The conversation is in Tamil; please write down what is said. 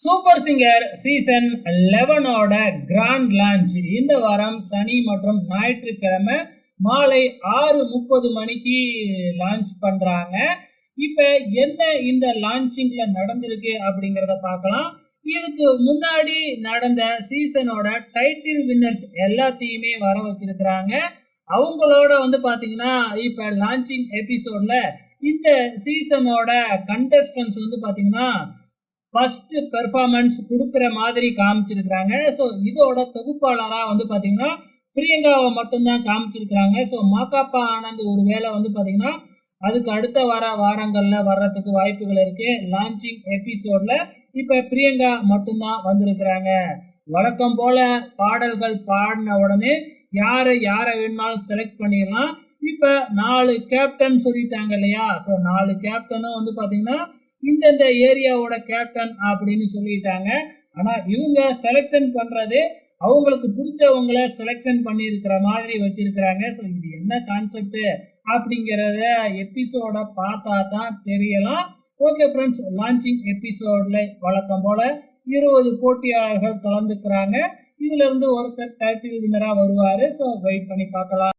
சூப்பர் சிங்கர் சீசன் 11ஓட கிராண்ட் லான்ச் இந்த வாரம் சனி மற்றும் ஞாயிற்றுக்கிழமை மாலை 6:30 மணிக்கு லான்ச் பண்றாங்க. இப்ப என்ன இந்த லான்ச்சிங்ல நடந்திருக்கு அப்படிங்கறத பார்க்கலாம். இதுக்கு முன்னாடி நடந்த சீசனோட டைட்டில் வின்னர்ஸ் எல்லாத்தையுமே வர வச்சிருக்கிறாங்க. அவங்களோட பாத்தீங்கன்னா இப்ப லான்ச்சிங் எபிசோட்ல இந்த சீசனோட கண்டஸ்டன்ஸ் பாத்தீங்கன்னா ஃபர்ஸ்ட் பெர்ஃபார்மன்ஸ் கொடுக்குற மாதிரி காமிச்சிருக்கிறாங்க. ஸோ இதோட தொகுப்பாளரா பாத்தீங்கன்னா பிரியங்காவை மட்டும்தான் காமிச்சிருக்கிறாங்க. ஸோ மாகாப்பா ஆனந்த் ஒரு வேளை பாத்தீங்கன்னா அதுக்கு அடுத்த வாரங்கள்ல வர்றதுக்கு வாய்ப்புகள் இருக்கு. லான்ச்சிங் எபிசோட்ல இப்ப பிரியங்கா மட்டும்தான் வந்திருக்கிறாங்க. வழக்கம் போல பாடல்கள் பாடின உடனே யாரை வேணுமாலும் செலக்ட் பண்ணிடலாம். இப்ப 4 கேப்டன் சொல்லிட்டாங்க இல்லையா? ஸோ 4 கேப்டனும் பாத்தீங்கன்னா இந்தந்த ஏரியாவோட கேப்டன் அப்படின்னு சொல்லிட்டாங்க. ஆனா இவங்க செலக்ஷன் பண்றது அவங்களுக்கு பிடிச்சவங்கள செலக்ஷன் பண்ணி இருக்கிற மாதிரி வச்சிருக்கிறாங்க. ஸோ இது என்ன கான்செப்ட் அப்படிங்கிறத எபிசோட பார்த்தா தான் தெரியலாம். ஓகே ஃப்ரெண்ட்ஸ், லான்ச்சிங் எபிசோட்ல வழக்கம் போல 20 போட்டியாளர்கள் கலந்துக்கிறாங்க. இதுல இருந்து ஒருத்தர் டைட்டில் வின்னரா வருவாரு. ஸோ வெயிட் பண்ணி பார்க்கலாம்.